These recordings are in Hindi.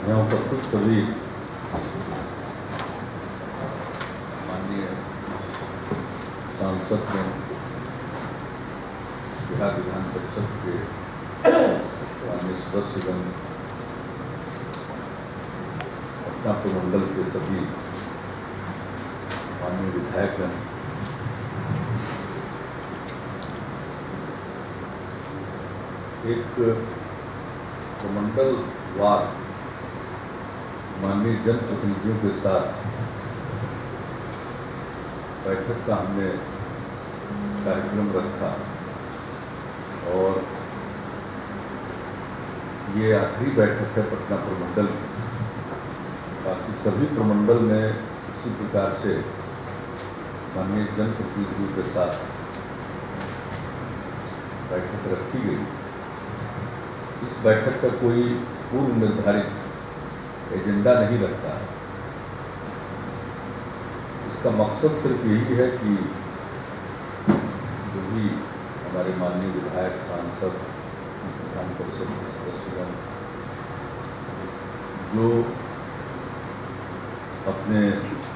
यहाँ उपस्थित सभी माननीय सांसद हैं, बिहार विधान परिषद के माननीय सदस्यगण, पटना प्रमंडल के सभी माननीय विधायकगण, एक प्रमंडल वार माननीय जनप्रतिनिधियों के साथ बैठक का हमने कार्यक्रम रखा और ये आखिरी बैठक है पटना प्रमंडल की। बाकी सभी प्रमंडल में इसी प्रकार से माननीय जनप्रतिनिधियों के साथ बैठक रखी गई। इस बैठक का कोई पूर्व निर्धारित एजेंडा नहीं रखता है। इसका मकसद सिर्फ यही है कि जो भी हमारे माननीय विधायक, सांसद, विधान परिषद के सदस्यगण जो अपने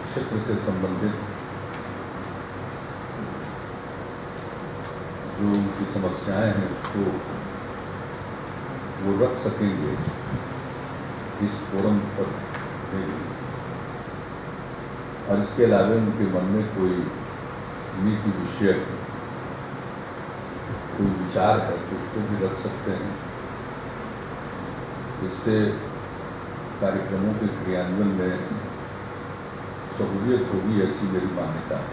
क्षेत्र से संबंधित जो उनकी समस्याएं हैं उसको वो रख सकेंगे इस फोरम पर। और इसके अलावा उनके मन में कोई नीति विषयक कोई विचार है तो उसको भी रख सकते हैं। इससे कार्यक्रमों के क्रियान्वयन में सहूलियत होगी, ऐसी मेरी मान्यता है।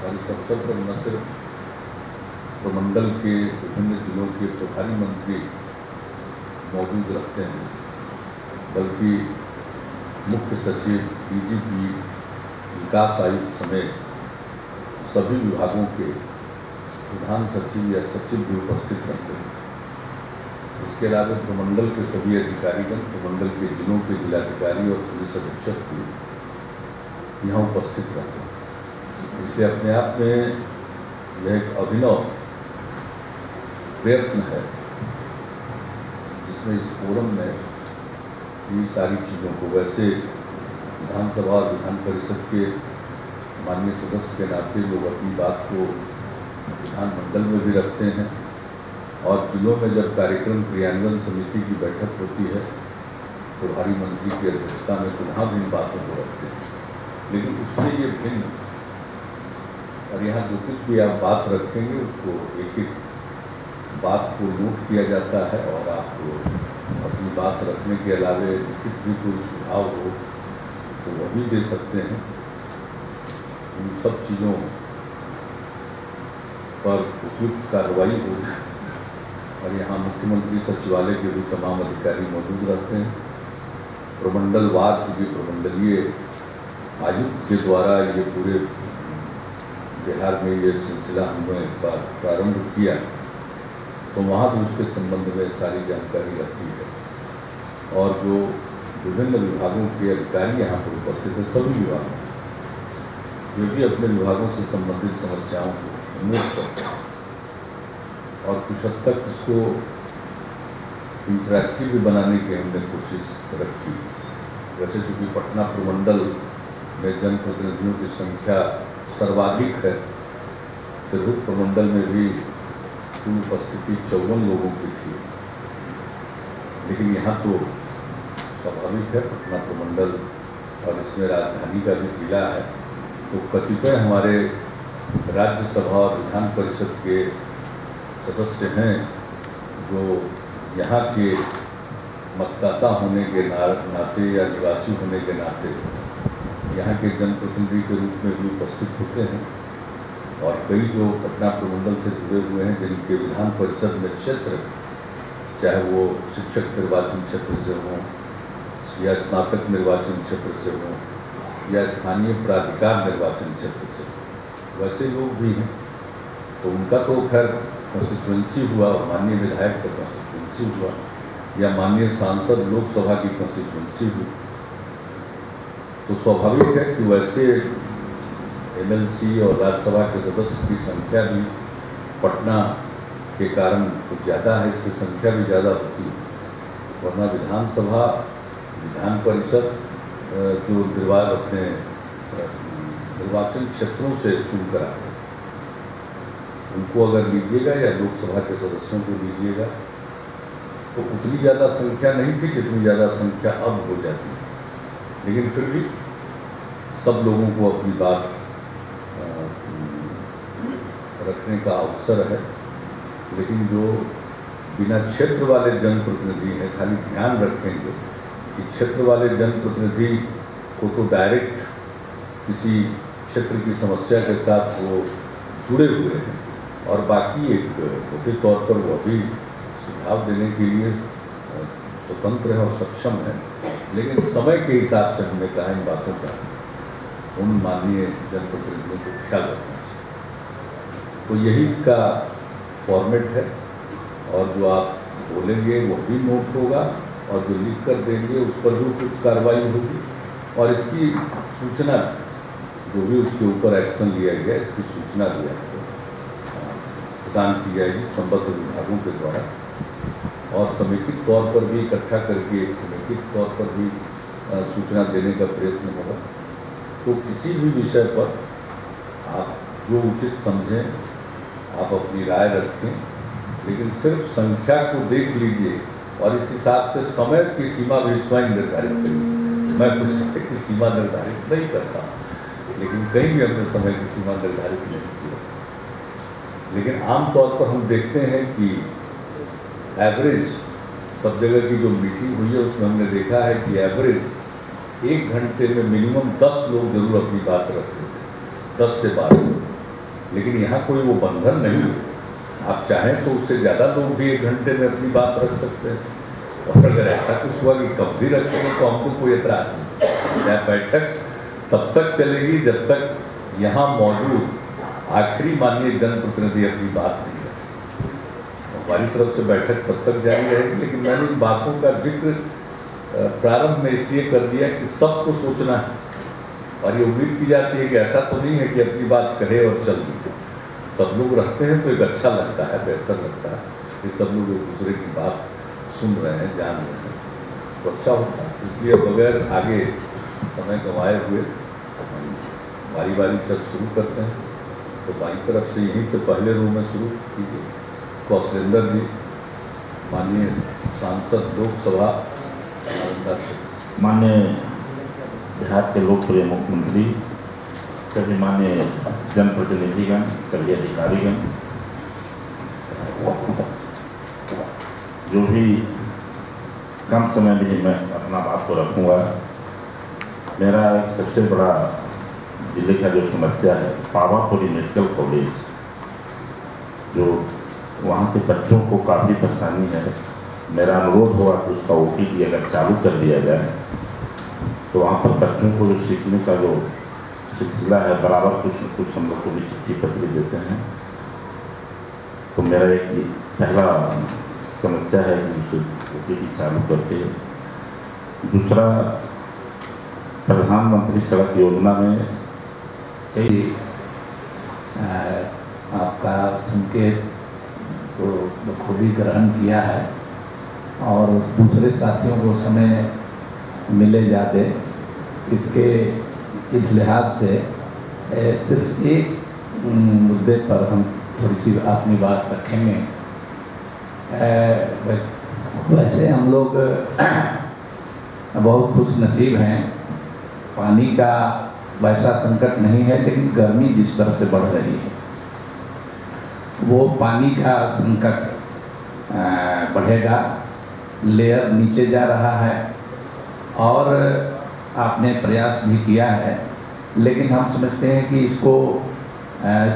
और इस अवसर पर न सिर्फ प्रमंडल के विभिन्न जिलों के प्रभारी मंत्री मौजूद रखते हैं, बल्कि मुख्य सचिव, डीजीपी, विकास आयुक्त समेत सभी विभागों के प्रधान सचिव या सचिव भी उपस्थित रहते हैं। इसके अलावा प्रमंडल के सभी अधिकारीगण, प्रमंडल के जिलों के जिलाधिकारी और पुलिस अधीक्षक भी यहाँ उपस्थित रहते हैं। इसलिए अपने आप में यह एक अभिनव प्रयत्न है जिसमें इस फोरम में ये सारी चीज़ों को, वैसे विधानसभा और विधान परिषद के माननीय सदस्य के नाते लोग अपनी बात को विधानमंडल में भी रखते हैं और जिलों में जब कार्यक्रम क्रियान्वयन समिति की बैठक होती है तो प्रभारी मंत्री की अध्यक्षता में पुनः भी इन बातों को रखते हैं। लेकिन उसमें ये भिन्न, और यहाँ जो कुछ भी आप बात रखेंगे उसको एक एक बात को नोट किया जाता है और आपको अपनी बात रखने के अलावा लिखित भी कोई सुझाव हो तो वह भी दे सकते हैं। उन सब चीज़ों पर उपयुक्त कार्रवाई हो। और यहाँ मुख्यमंत्री सचिवालय के भी तमाम अधिकारी मौजूद रहते हैं। प्रमंडल वार चूँकि प्रमंडलीय आयुक्त के द्वारा ये पूरे बिहार में ये सिलसिला हमने प्रारंभ किया तो वहाँ भी उसके संबंध में सारी जानकारी रहती है। और जो विभिन्न विभागों के अधिकारी यहाँ पर उपस्थित हैं, सभी विभागों जो भी अपने विभागों से संबंधित समस्याओं को नोट करते हैं और कुछ हद तक इसको इंटरैक्टिव भी बनाने की हमने कोशिश रखी। वैसे चूँकि पटना प्रमंडल में जनप्रतिनिधियों की संख्या सर्वाधिक है, तिरहुत प्रमंडल में भी कुल उपस्थिति 54 लोगों की थी। लेकिन यहाँ तो स्वाभाविक है, पटना प्रमंडल और इसमें राजधानी का भी जिला है, तो कतिपय हमारे राज्यसभा और विधान परिषद के सदस्य हैं जो यहाँ के मतदाता होने के नाते या निवासी होने के नाते यहाँ के जनप्रतिनिधि के रूप में भी उपस्थित होते हैं। और कई जो पटना प्रमंडल से जुड़े हुए हैं जिनके विधान परिषद में क्षेत्र, चाहे वो शिक्षक निर्वाचन क्षेत्र से हों या स्नातक निर्वाचन क्षेत्र से हों या स्थानीय प्राधिकार निर्वाचन क्षेत्र से, वैसे लोग भी हैं। तो उनका तो खैर कॉन्स्टिट्यूंसी हुआ, माननीय विधायक का कॉन्स्टिट्यूंसी हुआ या माननीय सांसद लोकसभा की कॉन्स्टिट्यूंसी हुई, तो स्वाभाविक है कि वैसे एमएलसी और राज्यसभा के सदस्य की संख्या भी पटना के कारण कुछ ज़्यादा है, इसकी संख्या भी ज़्यादा होती है। वरना विधानसभा, विधान परिषद जो अपने निर्वाचन क्षेत्रों से चुनकर आते हैं, उनको अगर लीजिएगा या लोकसभा के सदस्यों को लीजिएगा तो उतनी ज़्यादा संख्या नहीं थी जितनी ज़्यादा संख्या अब हो जाती है। लेकिन फिर भी सब लोगों को अपनी बात रखने का अवसर है। लेकिन जो बिना क्षेत्र वाले जनप्रतिनिधि हैं, खाली ध्यान रखेंगे कि क्षेत्र वाले जनप्रतिनिधि को तो डायरेक्ट किसी क्षेत्र की समस्या के साथ वो जुड़े हुए हैं और बाकी एक मोटे तौर पर वो भी सुझाव देने के लिए स्वतंत्र है और सक्षम है। लेकिन समय के हिसाब से हमने कहा इन बातों का उन माननीय जनप्रतिनिधियों को ख्याल रखना चाहिए। तो यही इसका फॉर्मेट है और जो आप बोलेंगे वो भी नोट होगा और जो लिख कर देंगे उस पर भी कुछ कार्रवाई होगी और इसकी सूचना जो भी उसके ऊपर एक्शन लिया गया इसकी सूचना भी आपको प्रदान की जाएगी संबद्ध विभागों के द्वारा और समेकित तौर पर भी इकट्ठा करके एक समेकित तौर पर भी सूचना देने का प्रयत्न होगा। तो किसी भी विषय पर आप जो उचित समझें आप अपनी राय रखें, लेकिन सिर्फ संख्या को देख लीजिए और इस हिसाब से समय की सीमा भी स्वयं निर्धारित करिए। मैं कुछ समय की सीमा निर्धारित नहीं करता, लेकिन कहीं भी हमने समय की सीमा निर्धारित नहीं की। लेकिन आमतौर पर हम देखते हैं कि एवरेज सब जगह की जो मीटिंग हुई है उसमें हमने देखा है कि एवरेज 1 घंटे में मिनिमम 10 लोग जरूर अपनी बात रखते थे, 10 से 12 लोग। लेकिन यहाँ कोई वो बंधन नहीं है, आप चाहें तो उससे ज़्यादा लोग भी 1 घंटे में अपनी बात रख सकते हैं। और अगर ऐसा कुछ हुआ कि कम भी रखेंगे तो हमको कोई एतराज़ नहीं। यह बैठक तब तक चलेगी जब तक यहाँ मौजूद आखिरी माननीय जनप्रतिनिधि अपनी बात नहीं रखें। हमारी तरफ से बैठक तब तक जारी रहेगी। लेकिन मैंने इन बातों का जिक्र प्रारंभ में इसलिए कर दिया कि सबको सोचना है और ये उम्मीद की जाती है कि ऐसा तो नहीं है कि अपनी बात कहे और चल दी। सब लोग रहते हैं तो एक अच्छा लगता है, बेहतर लगता है कि सब लोग एक दूसरे की बात सुन रहे हैं, जान रहे हैं, तो अच्छा होता है। इसलिए बगैर आगे समय गंवाए हुए बारी बारी सब शुरू करते हैं। तो बाई तरफ से यहीं से पहले रो में शुरू कीजिए। कौशलेंद्र जी, माननीय सांसद लोकसभा नालंदा से, माननीय बिहार के लोकप्रिय मुख्यमंत्री, सभी माननीय जनप्रतिनिधिगण, सभी अधिकारीगण, जो भी कम समय में मैं अपना बात को रखूँगा। मेरा एक सबसे बड़ा जिले का जो समस्या है पावापुरी मेडिकल कॉलेज, जो वहाँ के बच्चों को काफ़ी परेशानी है। मेरा अनुरोध हुआ कि उसका OPD अगर चालू कर दिया जाए तो वहाँ पर बच्चों को जो सीखने का जो सिलसिला है बराबर कुछ न कुछ हम लोग को भी चिट्ठी पत्र देते हैं। तो मेरा एक पहला समस्या है कि OPD चालू करके। दूसरा, प्रधानमंत्री सड़क योजना में कई आपका संकेत को बखूबी ग्रहण किया है और दूसरे साथियों को समय मिले ज़्यादा इसके इस लिहाज से सिर्फ एक मुद्दे पर हम थोड़ी सी अपनी बात रखेंगे। वैसे हम लोग बहुत खुश नसीब हैं, पानी का वैसा संकट नहीं है, लेकिन गर्मी जिस तरह से बढ़ रही है वो पानी का संकट बढ़ेगा, लेयर नीचे जा रहा है और आपने प्रयास भी किया है। लेकिन हम समझते हैं कि इसको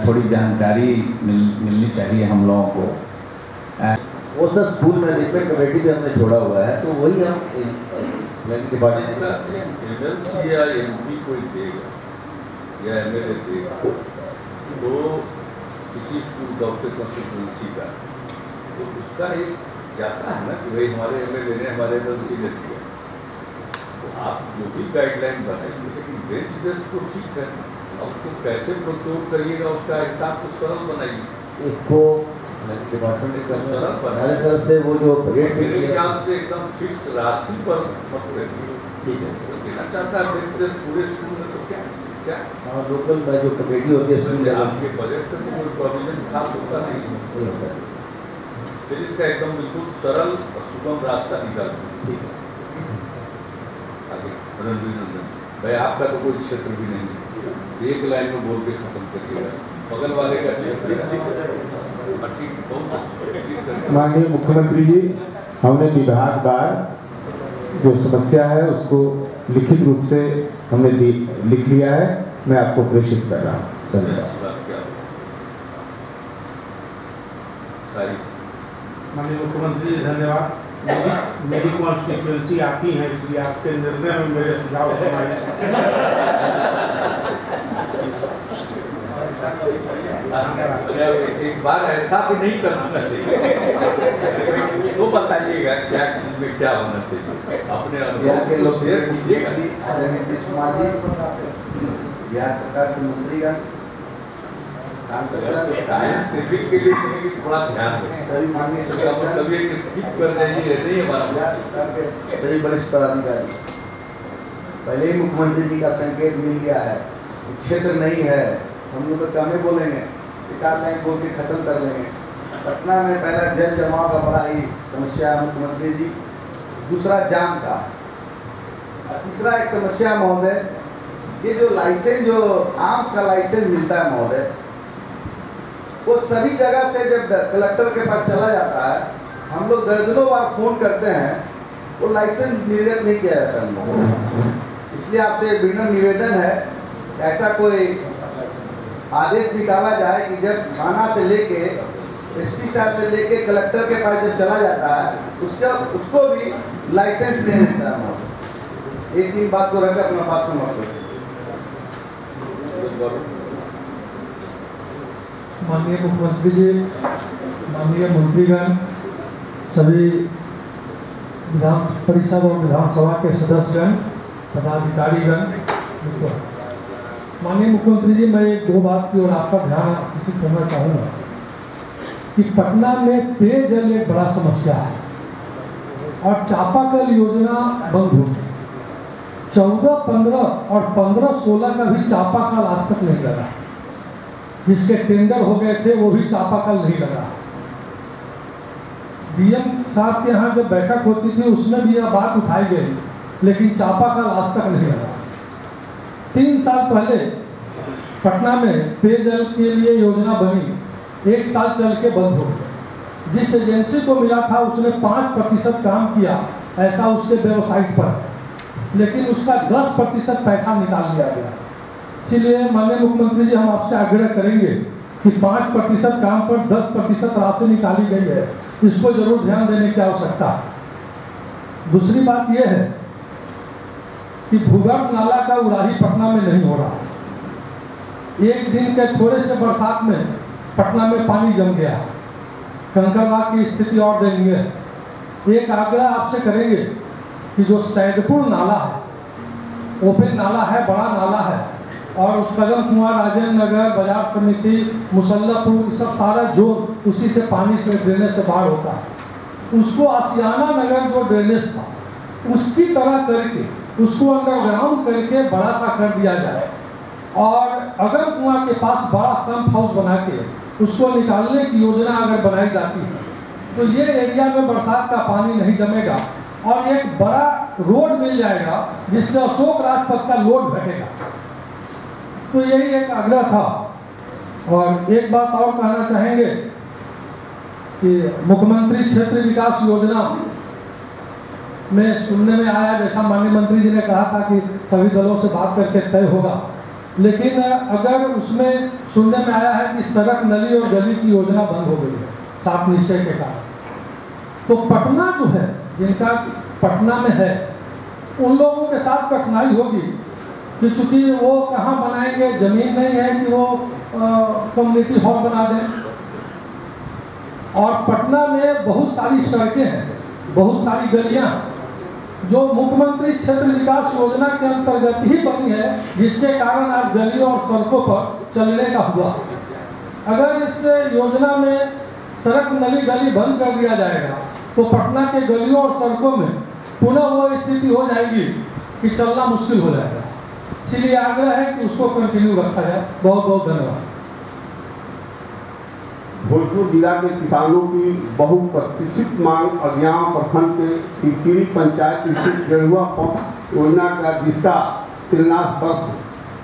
थोड़ी जानकारी मिलनी चाहिए हम लोगों को। वो सर स्कूल मैनेजमेंट कमेटी भी हमने छोड़ा हुआ है, तो वही हम एमएलसी या MP कोई देगा या MLA देगा तो किसी स्कूल का उसके कंस्टिट्यूंसी का, तो उसका एक जाता है ना कि भाई हमारे MLA ने हमारे MLC ने दिया। तो आप जो भी गाइडलाइन बनाएंगे, लेकिन बेंच बेस तो ठीक है, अब उसको कैसे प्रयोग करिएगा उसका हिसाब तो सरल बनाइए। इसको डिपार्टमेंट हमारे तरफ से वो जो रेट फिक्स मेरे किया, ख्याल से एकदम फिक्स राशि पर मत करिए। ठीक है। देना चाहता है पूरे स्कूल में तो क्या और लोकल जो कमेटी होती है स्कूल लेवल आपके बजट से तो कोई प्रोविजन खास होता नहीं है, नहीं होता है। फिर इसका एकदम बिल्कुल सरल और सुगम रास्ता निकाल दीजिए। ठीक है। आगे रणवीर नंदन भाई, आपका तो कोई क्षेत्र भी नहीं है, एक लाइन में बोल के खत्म करिएगा, बगल वाले का क्षेत्र है। ठीक, बहुत अच्छा। माननीय मुख्यमंत्री जी, हमने विभागवार जो समस्या है उसको लिखित रूप से हमने लिख लिया है, मैं आपको प्रेषित कर रहा हूँ। धन्यवाद। माननीय मुख्यमंत्री जी धन्यवाद। मेरी कॉन्स्टिट्यूंसी आप ही हैं, इसलिए आपके निर्णय में मेरे सुझाव एक बार ऐसा भी नहीं करना चाहिए, तो बताइएगा क्या चीज में क्या होना चाहिए, अपने अनुभव को शेयर कीजिएगा। नीतीश कुमार जी, बिहार सरकार के मंत्रीगण, टाइम सेविंग के लिए कहेंगे कि थोड़ा ध्यान रखें, सभी माननीय सदस्य, कभी एक स्किप कर जाएंगे, नहीं हमारा बिहार सरकार के सभी वरिष्ठ पदाधिकारी, पहले ही मुख्यमंत्री जी का संकेत मिल गया है, क्षेत्र नहीं है, हम लोग तो कम ही बोलेंगे, विकास लाइन बोल के खत्म कर लेंगे। पटना में पहला जल जमाव का बड़ा ही समस्या है मुख्यमंत्री जी, दूसरा जाम का, और तीसरा एक समस्या महोदय, ये जो लाइसेंस, जो आर्म्स का लाइसेंस मिलता है महोदय, वो सभी जगह से जब कलेक्टर के पास चला जाता है, हम लोग दर्जनों बार फोन करते हैं, वो लाइसेंस निर्गत नहीं किया जाता हम लोग। इसलिए आपसे विनम्र निवेदन है, ऐसा कोई आदेश निकाला जाए कि जब थाना से लेके एसपी साहब से लेके कलेक्टर के पास जब चला जाता है, उसको भी लाइसेंस दे देता है। एक दिन बात को रखकर अपना बात समाप्त। माननीय मुख्यमंत्री जी, माननीय मंत्रीगण, सभी विधान परिषद और विधानसभा के सदस्यगण, पदाधिकारीगण, माननीय मुख्यमंत्री जी, मैं एक दो बात की ओर आपका ध्यान आकर्षित करना चाहूँगा कि पटना में पेयजल एक बड़ा समस्या है और चापाकल योजना बंद हो गई। 14-15 और 15-16 का भी चापाकल आज तक नहीं लगा, जिसके टेंडर हो गए थे वो भी चापाकल नहीं लगा। डीएम साहब के यहाँ जब बैठक होती थी उसमें भी यह बात उठाई गई, लेकिन चापाकल आज तक नहीं लगा। 3 साल पहले पटना में पेयजल के लिए योजना बनी, 1 साल चल के बंद हो गई। जिस एजेंसी को मिला था उसने 5% काम किया, ऐसा उसके वेबसाइट पर, लेकिन उसका 10% पैसा निकाल लिया गया। इसलिए माननीय मुख्यमंत्री जी, हम आपसे आग्रह करेंगे कि 5% काम पर 10% राशि निकाली गई है, इसको जरूर ध्यान देने की आवश्यकता है। दूसरी बात यह है कि भूगर्भ नाला का उड़ाही पटना में नहीं हो रहा। एक दिन के थोड़े से बरसात में पटना में पानी जम गया, कंकड़बाग की स्थिति और दयनीय है। एक आग्रह आपसे करेंगे कि जो सैदपुर नाला है, ओपन नाला है, बड़ा नाला है, और उस कदम कुआं, राजेंद्र नगर, बाजार समिति, मुसल्लापुर, सब सारा जोन उसी से पानी से ड्रेनेज से बाहर होता है। उसको आसियाना नगर जो ड्रेनेज था उसकी तरह करके उसको अंडरग्राउंड करके बड़ा सा कर दिया जाए, और अगर कुआं के पास बड़ा सम्प हाउस बना के उसको निकालने की योजना अगर बनाई जाती है तो ये एरिया में बरसात का पानी नहीं जमेगा और एक बड़ा रोड मिल जाएगा जिससे अशोक राजपथ का लोड घटेगा। तो यही एक आग्रह था। और एक बात और कहना चाहेंगे कि मुख्यमंत्री क्षेत्र विकास योजना में सुनने में आया, जैसा माननीय मंत्री जी ने कहा था कि सभी दलों से बात करके तय होगा, लेकिन अगर उसमें सुनने में आया है कि सड़क, नली और गली की योजना बंद हो गई है साफ निश्चय के कारण, तो पटना जो है, जिनका पटना में है, उन लोगों के साथ कठिनाई होगी कि चूंकि वो कहाँ बनाएंगे, जमीन नहीं है कि वो कम्युनिटी हॉल बना दें। और पटना में बहुत सारी सड़कें हैं, बहुत सारी गलियां जो मुख्यमंत्री क्षेत्र विकास योजना के अंतर्गत ही बनी है, जिसके कारण आज गलियों और सड़कों पर चलने का हुआ। अगर इस योजना में सड़क नली गली बंद कर दिया जाएगा तो पटना के गलियों और सड़कों में पुनः वो स्थिति हो जाएगी कि चलना मुश्किल हो जाएगा। इसलिए आग्रह है कि उसको कंटिन्यू रखा जाए। बहुत बहुत धन्यवाद। भोजपुर जिला के किसानों की बहुप्रतीक्षित मांग अज्ञान प्रखंड के टिकरी पंचायत स्थित गेरुआ पंप योजना का जिसका शिलान्यास वर्ष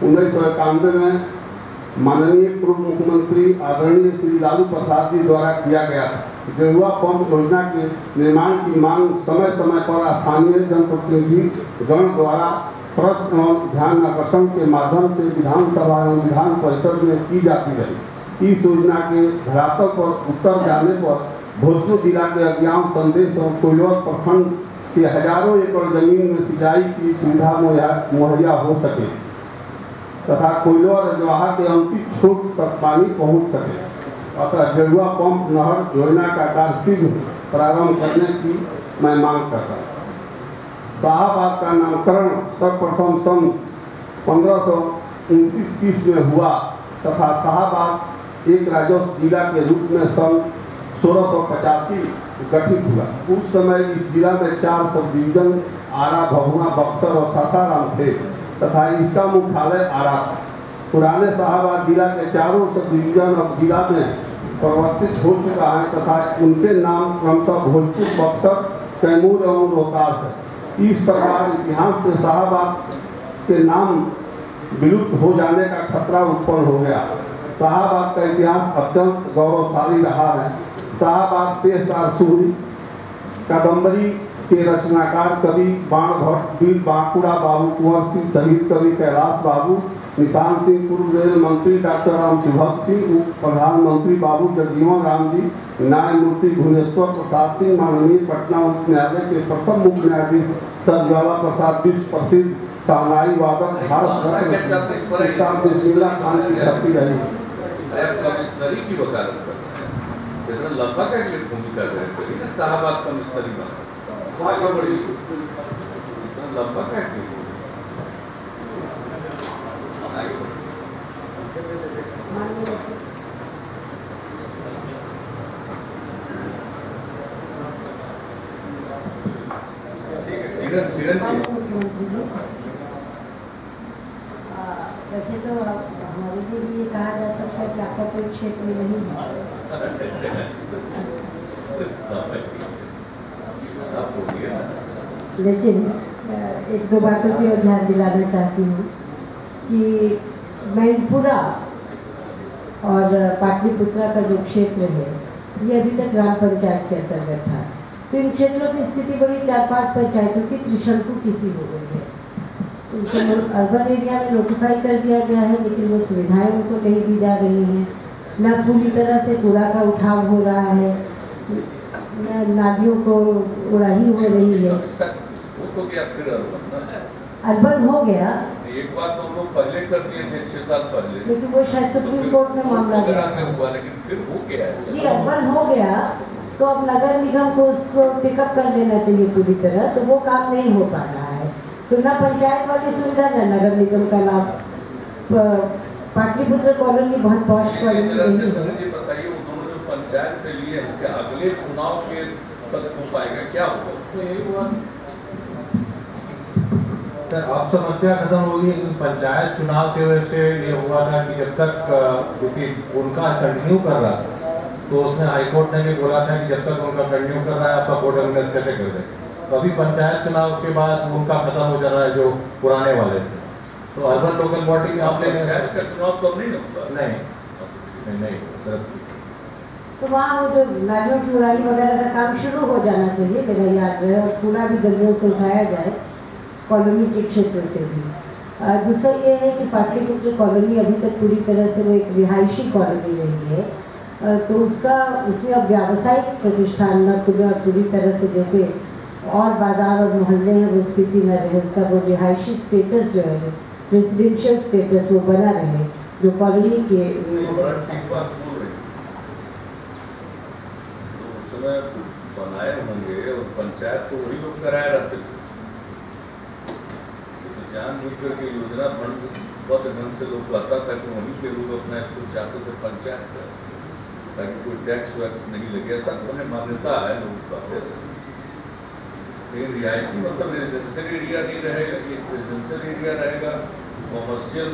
1991 में माननीय पूर्व मुख्यमंत्री आदरणीय श्री लालू प्रसाद जी द्वारा किया गया था। गेरुआ पंप योजना के निर्माण की मांग समय समय पर स्थानीय जनप्रतिनिधि गण द्वारा प्रश्न एवं ध्यान आकर्षण के माध्यम से विधानसभा एवं विधान परिषद में की जाती रही। इस योजना के धरातल पर उतर जाने पर भोजपुर जिला के अज्ञान संदेश और कोइलवर प्रखंड के हजारों एकड़ जमीन में सिंचाई की सुविधा मुहैया हो सके तथा कोइलवर रजवाहा के अंतिम छोर तक पानी पहुंच सके। अतः गेरुआ पंप नहर योजना का कार्य शीघ्र प्रारंभ करने की मैं मांग करता हूँ। शाहबाद का नामकरण सर्वप्रथम सन 1529 में हुआ तथा शाहबाद एक राजस्व जिला के रूप में सन 1685 गठित हुआ। उस समय इस जिला में 4 सब डिवीजन आरा, भभुआ, बक्सर और सासाराम थे तथा इसका मुख्यालय आरा था। पुराने शाहबाद जिला के चारों सब डिवीजन अब जिला में परिवर्तित हो चुका है तथा उनके नाम क्रमशः भोजपुर, बक्सर, कैमूर एवं रोहतास है। इस प्रकार इतिहास से शाहबाद के नाम विलुप्त हो जाने का खतरा उत्पन्न हो गया। शाहबाद का इतिहास अत्यंत गौरवशाली रहा है। शाहबाद शेषशाह सूरी कादम्बरी के रचनाकार कवि बाण भट्ट, वीर बांकुड़ा बाबू, कुंवर सिंह, शहीद कवि कैलाश बाबू, निशान सिंह, पूर्व रेल मंत्री डॉक्टर राम सुभष सिंह, उप प्रधानमंत्री बाबू जगजीवन राम जी, न्यायमूर्ति भुवनेश्वर प्रसाद सिंह, माननीय पटना उच्च न्यायालय के प्रथम मुख्य न्यायाधीश सर ज्वाला प्रसाद, विश्व प्रसिद्ध साहनाई वादक, भारत रत्न बिस्मिल्ला खान की धरती रही। कमिश्नरी की वकालत करते हैं, इतना लंबा का भूमिका करें ना शाहबाद कमिश्नरी बना बड़ी इतना लंबा का वैसे तो हमारे लिए ये कहा जा सकता है कि आपका कोई क्षेत्र नहीं है, लेकिन एक दो बातों की ओर ध्यान दिलाना चाहती हूँ कि मैनपुरा और पाटलिपुत्रा का जो क्षेत्र है ये अभी तक ग्राम पंचायत के अंतर्गत था। तो इन क्षेत्रों की स्थिति बड़ी 4-5 पंचायतों की त्रिशंकु किसी हो गई है। उनको अर्बन एरिया में नोटिफाई कर दिया गया है लेकिन वो सुविधाएं उनको नहीं दी जा रही हैं। न पूरी तरह से कूड़ा का उठाव हो रहा है, न नालियों को उड़ाही हो रही है। अर्बन हो गया, एक बात तो हम लोग पहले कर दिए थे 6 साल पहले, लेकिन वो शायद सुप्रीम कोर्ट में मामला गया हुआ, लेकिन फिर हो गया है जी। अर्बन हो गया तो अब नगर निगम को उसको पिकअप कर देना चाहिए पूरी तरह, तो वो काम नहीं हो पा रहा है। तो ना पंचायत वाली सुविधा न नगर निगम का लाभ। पाटलिपुत्र कॉलोनी बहुत पॉश कॉलोनी नहीं है। बताइए उन्होंने जो पंचायत से लिए हैं क्या अगले चुनाव के तक हो पाएगा, क्या होगा? अब समस्या खत्म होगी। पंचायत चुनाव की वजह से ये हुआ था कि जब तक क्योंकि उनका कंटिन्यू कर रहा था तो उसमें हाईकोर्ट ने भी बोला था कि जब तक उनका कंटिन्यू कर रहा है आपका कोर्ट ऑर्डिनेंस कैसे कर दे। तो अभी पंचायत चुनाव के बाद उनका खत्म हो जा रहा है जो पुराने वाले थे। तो अर्बन लोकल बॉडी आप पंचायत का चुनाव तो नहीं होता? नहीं सर। तो वहाँ वो जो नालियों की उड़ाई वगैरह का काम शुरू हो जाना चाहिए मेरा याद रहे, और कूड़ा भी गलियों से उठाया जाए कॉलोनी के क्षेत्र से भी। दूसरा ये है कि पाटलिपुत्र कॉलोनी अभी तक पूरी तरह से वो एक रिहायशी कॉलोनी रही है, तो उसमें अब व्यावसायिक प्रतिष्ठान न पूरी तरह से जैसे और बाजार और मोहल्ले हैं वो स्थिति न रहे, उसका वो रिहायशी स्टेटस जो है रेसिडेंशियल स्टेटस वो बना रहे जो कॉलोनी के बनाए होंगे और पंचायत तो वही लोग कराए रहते थे। जानबूझ करके योजना फंड बहुत ढंग से लोग कहता था कि वहीं के लोग अपना स्कूल चाहते थे पंचायत से। ताकि कोई टैक्स वैक्स नहीं लगे। ऐसा उन्हें मान्यता है लोगों का। रिहायशी मतलब रेजिडेंशियल एरिया नहीं रहेगा, ये रेजिडेंशियल एरिया रहेगा, कॉमर्शियल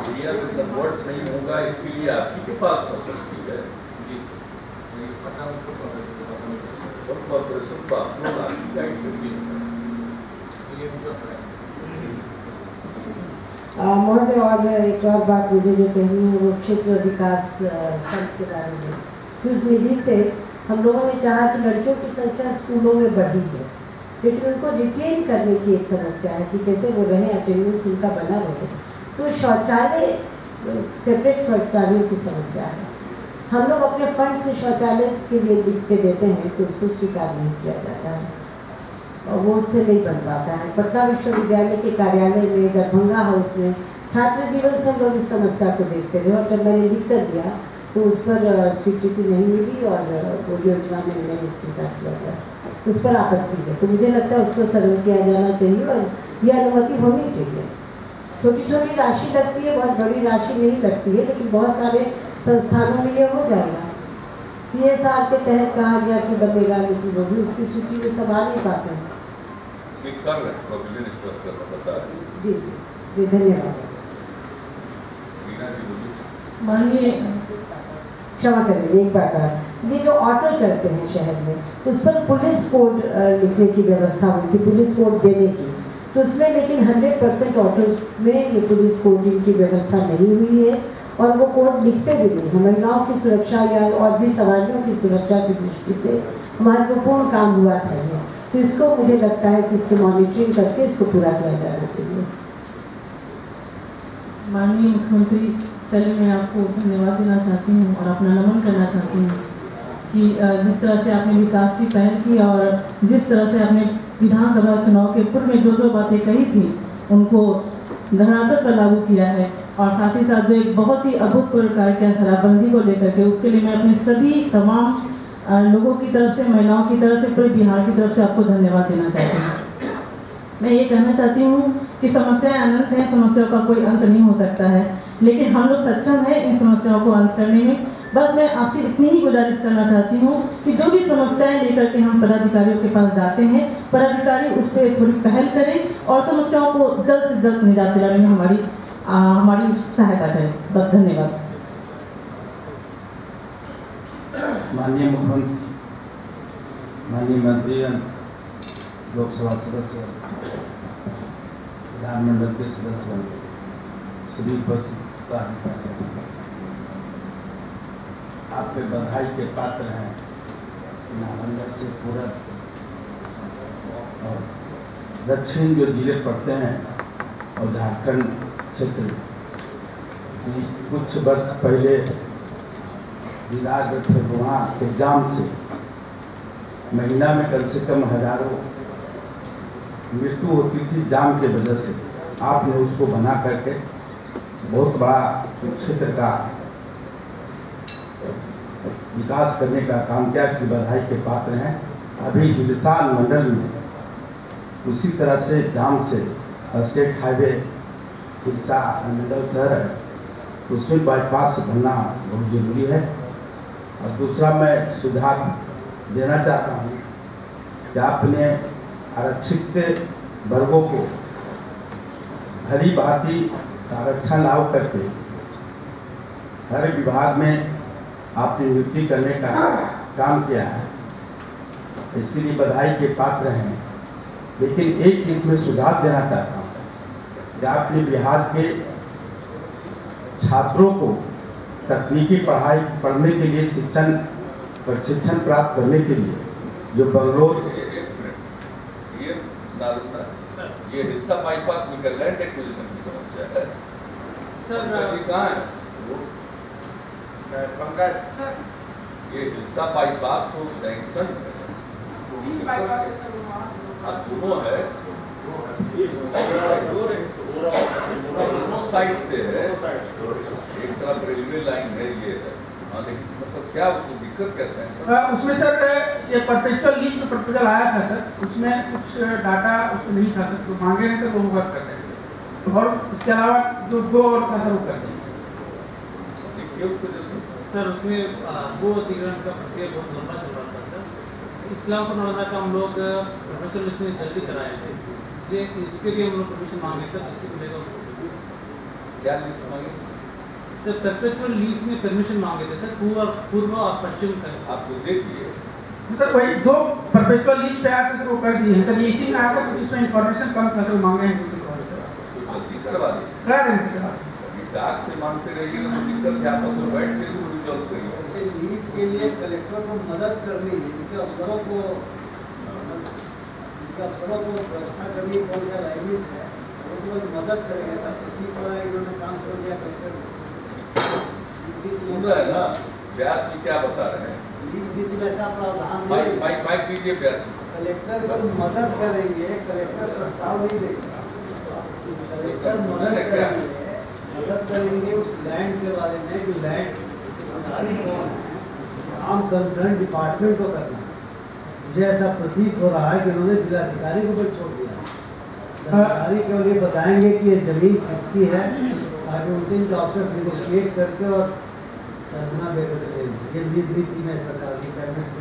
एरिया में कन्वर्ट नहीं होगा। इसके लिए आप ही के पास मौसम की है और कॉर्पोरेशन को आप लोग आपकी गाइड करके महोदय। और एक और बात मुझे जो कहनी है वो क्षेत्र विकास संघ के बारे में, कि उस निधि से हम लोगों ने चाहा कि लड़कियों की संख्या स्कूलों में बढ़ी है, लेकिन उनको रिटेन करने की एक समस्या है कि कैसे वो रहे, अटेंडेंस उनका बना रहे। तो शौचालय, सेपरेट शौचालय की समस्या है। हम लोग अपने फंड से शौचालय के लिए लिख के देते हैं तो उसको स्वीकार नहीं किया जाता है और वो उससे नहीं बन पाता है। पटना विश्वविद्यालय के कार्यालय में, दरभंगा हाउस में छात्र जीवन से हम लोग इस समस्या को देखते रहे और जब मैंने लिख कर दिया तो उस पर स्वीकृति नहीं मिली और वो योजना में नहीं स्वीकार किया गया, उस पर आपत्ति है। तो मुझे लगता है उसको सरल किया जाना चाहिए और ये अनुमति होनी चाहिए। छोटी छोटी राशि लगती है, बहुत बड़ी राशि नहीं लगती है, लेकिन बहुत सारे संस्थानों में ये हो जाएगा। CSR के तहत कहा गया कि बनेगा, लेकिन वो भी उसकी सूची में सब आ नहीं पाते हैं। जी जी जी, धन्यवाद। माननीय क्षमा करेंगे, एक बात है, ये जो ऑटो चलते हैं शहर में, उस पर पुलिस कोड लिखने की व्यवस्था हुई थी, पुलिस कोड देने की, तो उसमें लेकिन 100% ऑटोज में ये पुलिस कोडिंग की व्यवस्था नहीं हुई है और वो कोड लिखते भी नहीं हैं। महिलाओं की सुरक्षा या और भी सवारियों की सुरक्षा की दृष्टि से महत्वपूर्ण काम हुआ था ये, तो इसको मुझे लगता है कि इसकी मॉनिटरिंग करके इसको पूरा किया जाना चाहिए। माननीय मुख्यमंत्री, पहले मैं आपको धन्यवाद देना चाहती हूँ और अपना नमन करना चाहती हूँ कि जिस तरह से आपने विकास की पहल की और जिस तरह से आपने विधानसभा चुनाव के पूर्व में जो बातें कही थी उनको धरातल पर लागू किया है और साथ ही साथ जो एक बहुत ही अभूतपूर्व कार्य किया शराबबंदी को लेकर के, उसके लिए मैं अपने सभी तमाम लोगों की तरफ से, महिलाओं की तरफ से, पूरे बिहार की तरफ से आपको धन्यवाद देना चाहती हूँ। मैं ये कहना चाहती हूँ कि समस्याएं अनंत हैं, समस्याओं का कोई अंत नहीं हो सकता है, लेकिन हम लोग सक्षम हैं इन समस्याओं को अंत करने में। बस मैं आपसे इतनी ही गुजारिश करना चाहती हूँ कि जो भी समस्याएं लेकर के हम पदाधिकारियों के पास जाते हैं, पदाधिकारी उस पर थोड़ी पहल करें और समस्याओं को जल्द से जल्द निजात दिलाने में हमारी सहायता करें। बस धन्यवाद। माननीय मुख्यमंत्री, माननीय मंत्री, लोकसभा सदस्य, विधानमंडल के सदस्य, सभी उपस्थित अधिकारी, आपके बधाई के पात्र हैं। नालंदा से पूरब और दक्षिण जो जिले पड़ते हैं और झारखंड क्षेत्र, कुछ वर्ष पहले विराट थे, वहाँ एग्जाम से महीना में कम से कम हजारों मृत्यु होती थी जाम के वजह से। आपने उसको बना करके बहुत बड़ा क्षेत्र का विकास करने का काम किया, इसकी बधाई के पात्र हैं। अभी हिलसार मंडल में उसी तरह से जाम से स्टेट हाईवे हिलसा मंडल शहर है, तो उसमें बाईपास बनना बहुत जरूरी है। और दूसरा मैं सुझाव देना चाहता हूँ कि आपने आरक्षित वर्गों को भली भांति आरक्षण लागू करके हर विभाग में आपने नियुक्ति करने का काम किया है, इसीलिए बधाई के पात्र हैं। लेकिन एक इसमें सुझाव देना चाहता हूँ कि आपने बिहार के छात्रों को तकनीकी पढ़ाई पढ़ने के लिए प्रशिक्षण प्राप्त करने के लिए जो बंगलोर ये हिलसा बाईपास निकल रहा है, एक्विजिशन की समस्या है सर। अभी कहाँ है पंकज सर? ये हिलसा बाईपास तो सैंक्शन है, दोनों है, दोनों साइड से है, एक तरफ रेलवे लाइन है, ये है, मतलब क्या उसको दिक्कत कैसे है? उसमें सर ये परपेचुअल लीज में प्रपोजल आया था सर, उसमें कुछ डाटा उसमें नहीं था सर, तो मांगे हैं तो वो बात करते हैं और इसके अलावा जो दो और था सर वो करते हैं। देखिए उसको जल्दी सर उसमें भू अधिग्रहण का प्रक्रिया बहुत लंबा चल रहा था सर। इस्लामपुर नवादा का हम लोग प्रोफेसर इसमें जल्दी कराए थे, इसलिए इसके लिए हम लोग परमिशन मांगे सर। जिससे मिलेगा क्या लिस्ट मांगे सर? परपेचुअल लीज में परमिशन मांगे थे सर, पूर्व और पश्चिम तक। आपको दे दिए सर वही जो परपेचुअल लीज पे आया था सर वो कर दिए हैं सर। ये इसी में आया था, कुछ इसमें इन्फॉर्मेशन कम था सर, मांगे हैं जल्दी करवा दी करा देंगे सर। डाक से मांगते रहिए तो दिक्कत है, आपस में बैठ के इसको रिजॉल्व करिए। ऐसे लीज के लिए कलेक्टर को मदद करनी है, उनके अफसरों को व्यवस्था करनी है, कौन क्या लाइबिलिटी है वो तो मदद करेंगे। सब ठीक हो रहा है, इन्होंने काम कर दिया कलेक्टर सुन रहा है ना व्यास जी क्या बता रहे हैं? लीज नीति में ऐसा प्रावधान माइक दीजिए व्यास। कलेक्टर को मदद करेंगे, कलेक्टर प्रस्ताव नहीं देगा, कलेक्टर मदद करेंगे उस लैंड के बारे में कि लैंड अधिकारी कौन है, काम कंसर्न डिपार्टमेंट को करना है। मुझे ऐसा प्रतीत हो रहा है कि उन्होंने जिलाधिकारी को भी छोड़ दिया। जिलाधिकारी को ये बताएंगे कि ये जमीन किसकी है, ताकि उनसे इनका ऑप्शन निगोशिएट करके और धरना देकर ये लीज नीति में सरकार की कैबिनेट से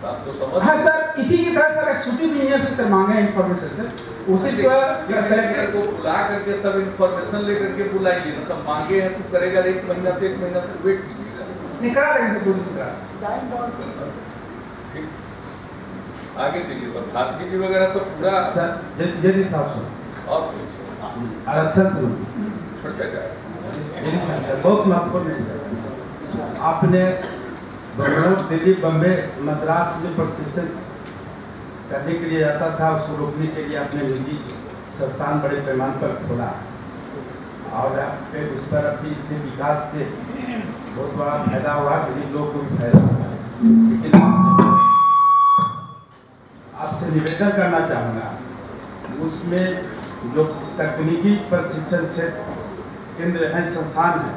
हाँ सर, इसी की तरह सर एक्सिक्यूटिव इंजीनियर से मांगे इन्फॉर्मेशन सर, उसी को कलेक्टर को बुला करके सब इन्फॉर्मेशन लेकर के बुलाइए ना। तब मांगे हैं तो करेगा, एक महीना तक वेट कीजिएगा। नहीं करा देंगे सर, ठीक आगे दीजिए। पर भारती जी वगैरह तो पूरा यदि साहब और आरक्षण से छोड़ जाएगा बहुत महत्वपूर्ण है। आपने बेंगलुरु, दिल्ली, बम्बे, मद्रास में प्रशिक्षण करने के लिए जाता था, उसको रोकने के लिए अपने निजी संस्थान बड़े पैमाने पर खोला और फिर उस पर अभी इससे विकास के बहुत बड़ा फायदा हुआ, गरीब लोग को भी फायदा हुआ। लेकिन आपसे निवेदन करना चाहूँगा, उसमें जो तकनीकी प्रशिक्षण क्षेत्र केंद्र है, संस्थान है,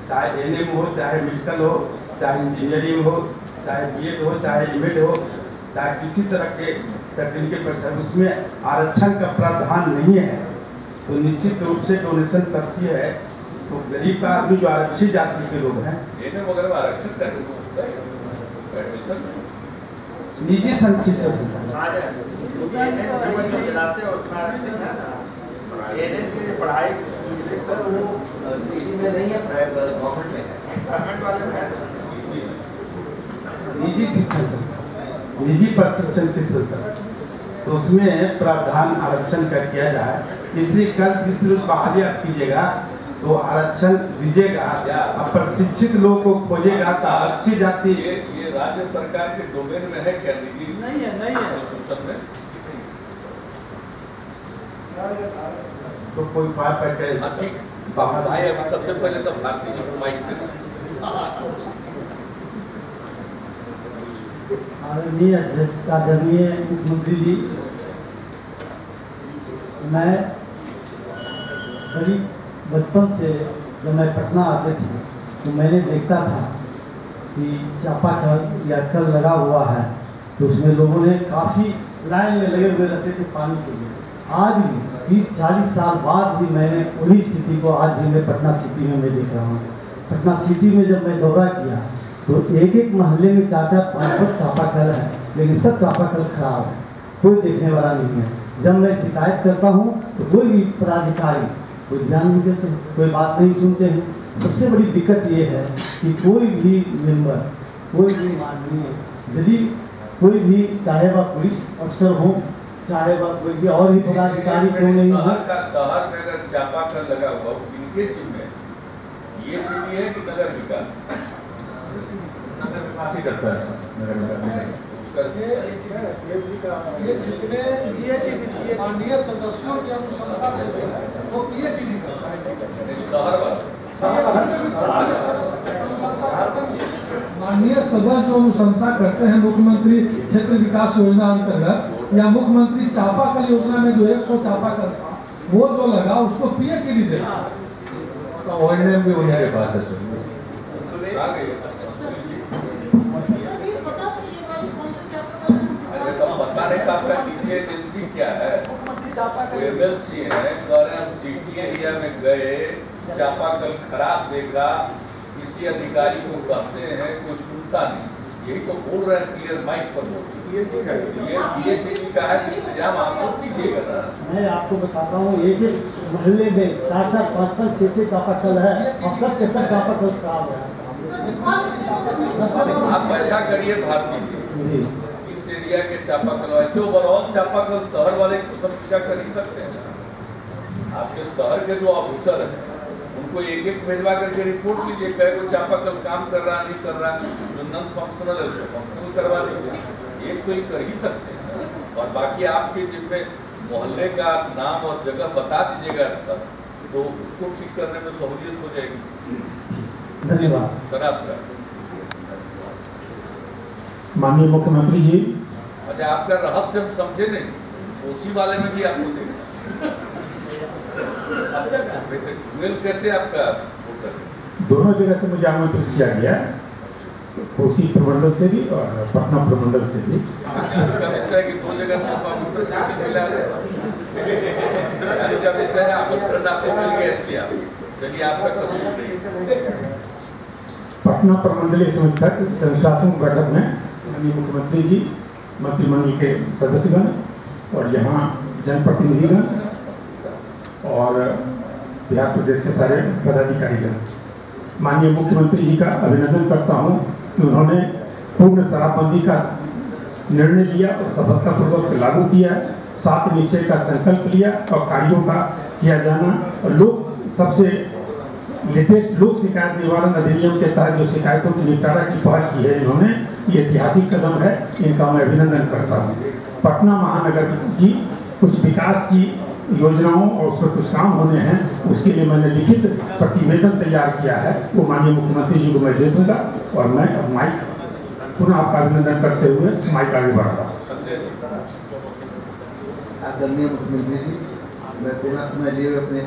चाहे एनएम हो, चाहे मेडिकल हो, चाहे इंजीनियरिंग हो, चाहे बीएड हो, चाहे एमएड हो, चाहे किसी तरह के तकनीकी प्रशिक्षण, उसमें आरक्षण का प्रावधान नहीं है तो निश्चित रूप से डोनेशन करती है। तो गरीब का आदमी जो आरक्षित जाति के लोग हैं, निजी संशिक्षण पढ़ाई सर वो निजी में नहीं है, गवर्नमेंट में है, गवर्नमेंट वाले में है। निजी शिक्षण निजी प्रशिक्षण शिक्षण तो उसमें प्रावधान आरक्षण का किया जाए। इसलिए कल जिस रूप बहाली आप कीजिएगा तो आरक्षण दीजिएगा, प्रशिक्षित लोग को खोजेगा तो अच्छी जाति। ये राज्य सरकार के डोमेन में है क्या? नहीं है, नहीं है तो कोई बात है ठीक भाई। अभी सबसे पहले तो भारतीय माइक आदरणीय मुख्यमंत्री जी, मैं करीब बचपन से जब मैं पटना आते थे तो मैंने देखता था कि चापाकल या कल लगा हुआ है तो उसमें लोगों ने काफ़ी लाइन में लगे हुए रहते थे पानी के लिए। आज भी 30-40 साल बाद भी मैंने वही स्थिति को आज भी मैं पटना सिटी में मैं देख रहा हूँ। पटना सिटी में जब मैं दौरा किया तो एक एक मोहल्ले में 4-5 चापाकल है, लेकिन सब चापाकल खराब है, कोई देखने वाला नहीं है। जब मैं शिकायत करता हूँ तो कोई भी पदाधिकारी कोई ध्यान नहीं देते, कोई बात नहीं सुनते हैं। सबसे बड़ी दिक्कत ये है कि कोई भी मेंबर, कोई भी माननीय, यदि कोई भी चाहे वह पुलिस अफसर हो, चाहे वह कोई भी और भी पदाधिकारी क्यों नहीं हो, शहर में अगर चापाकल लगा हुआ इनके चीज में ये चीज है कि नगर विकास ही करता है। ये जितने माननीय सदस्यों की अनुशंसा से वो पीएचडी करता है। माननीय सदस्य जो अनुशंसा करते हैं मुख्यमंत्री क्षेत्र विकास योजना अंतर्गत या मुख्यमंत्री चापाकल योजना में जो 100 चापाकल था वो जो लगा उसको पीएचडी देगा। ऑर्डिनेंस भी उन्हीं के पास है। बताने का आपका नीचे एजेंसी क्या है? एमएलसी है, हम सिटी एरिया में गए, चापाकल खराब देखा, इस किसी अधिकारी को कहते हैं कोई सुनता नहीं, यही तो बोल रहे हैं क्लियर माइक पर बोल। ये का है कि इंतजाम आप लोग कीजिएगा। मैं आपको बताता हूँ, एक मोहल्ले में 4-4, 5-5, 6-6 चापाकल है और सब के सब चापाकल खराब है। आप ऐसा करिए भारती जी, इस एरिया के चापाकल ऐसे ओवरऑल चापाकल शहर वाले को समीक्षा कर ही सकते हैं। आपके शहर के जो ऑफिसर हैं उनको एक एक भेजवा करके रिपोर्ट लीजिए, कहे वो चापाकल काम कर रहा नहीं कर रहा, जो नॉन फंक्शनल है उसको फंक्शनल करवा दीजिए। एक तो ये कर ही सकते हैं, और बाकी आपके जिनमें मोहल्ले का नाम और जगह बता दीजिएगा स्तर, तो उसको ठीक करने में सहूलियत हो जाएगी। धन्यवाद सर। आप सर माननीय मुख्यमंत्री जी। अच्छा, आपका रहस्य हम समझे नहीं, उसी वाले में भी आपको देखा कैसे आपका दोनों जगह से मुझे आमंत्रित किया गया, कोसी प्रमंडल से भी और पटना प्रमंडल से भी। विषय कि 2 जगह विषय है आपको मिल गया, इसलिए चलिए आपका पटना प्रमंडलीय समिति संस्थात्मक बैठक में माननीय मुख्यमंत्री जी, मंत्रिमंडल के सदस्यगण और यहाँ जनप्रतिनिधिगण और बिहार प्रदेश के सारे पदाधिकारीगण, माननीय मुख्यमंत्री जी का अभिनंदन करता हूँ कि उन्होंने पूर्ण शराबबंदी का निर्णय लिया और सफलतापूर्वक लागू किया, 7 निश्चय का संकल्प लिया और कार्यों का किया जाना, और लोग सबसे लेटेस्ट लोक शिकायत निवारण अधिनियम के तहत जो शिकायतों की निपटारा की पहल की है इन्होंने, ये ऐतिहासिक कदम है, इनका मैं अभिनंदन करता हूँ। पटना महानगर की कुछ विकास की योजनाओं और उस पर कुछ काम होने हैं, उसके लिए मैंने लिखित प्रतिवेदन तैयार किया है, वो माननीय मुख्यमंत्री जी को मैं दे दूंगा। और मैं अब माइक पुनः आपका अभिनंदन करते हुए माइक आगे बढ़ रहा हूँ। आदरणीय मुख्यमंत्री जी, मैं बिना समय लिए अपने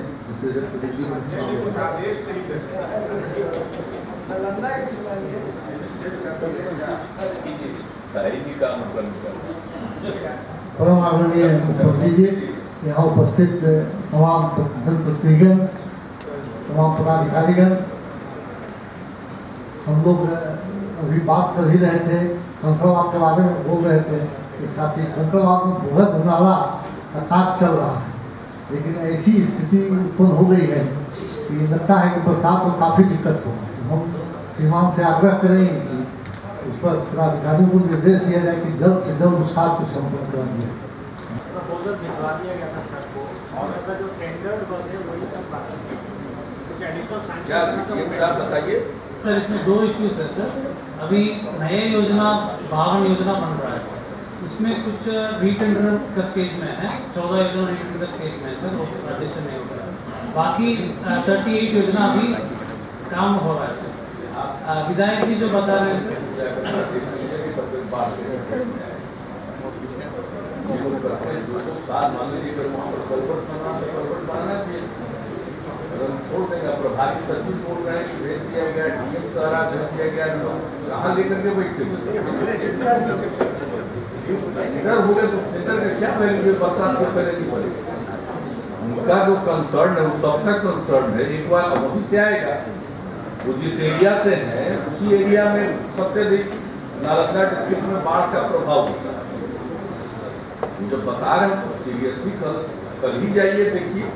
परम आदरणीय मुख्यमंत्री जी, यहाँ उपस्थित तमाम जनप्रतिनिधिगण, तमाम पदाधिकारीगण, हम लोग अभी बात कर ही रहे थे, कंकड़बाग के बारे में बोल रहे थे। एक साथी कंकड़बाग में भूगत नाला का कार्य चल रहा है, लेकिन ऐसी स्थिति उत्पन्न हो गई है कि लगता है कि बरसात में काफ़ी दिक्कत हो। हम श्रीमान से आग्रह करेंगे कि उस पर पदाधिकारियों को निर्देश दिया जाए कि जल्द से जल्द उस कार्य को संपन्न कर दिया। बताइए सर, इसमें 2 इश्यूज है सर। अभी नया योजना 52 योजना बन रहा है सर, उसमें कुछ रीटेंडर का स्टेज में है, 14 योजना रीटेंडर का स्टेज में है सर, वो रजिस्टर नहीं हो रहा। बाकी 38 योजना अभी काम हो रहा है सर। विधायक जी जो बता रहे हैं सर, छोड़ देगा, प्रभारी सचिव बोल रहे हैं कि भेज दिया गया, डीएम सारा भेज दिया गया, कहाँ लेकर के बैठे इधर हो गए तो सेंटर का क्या वैल्यू है? बरसात को पहले नहीं पड़ेगा। उनका जो कंसर्न है वो सबका कंसर्न है, एक बार अभी से आएगा। वो जिस एरिया से है उसी एरिया में सबसे अधिक नालंदा डिस्ट्रिक्ट में बाढ़ का प्रभाव होता है। जो बता रहे हैं सीरियसली कल ही जाइए, देखिए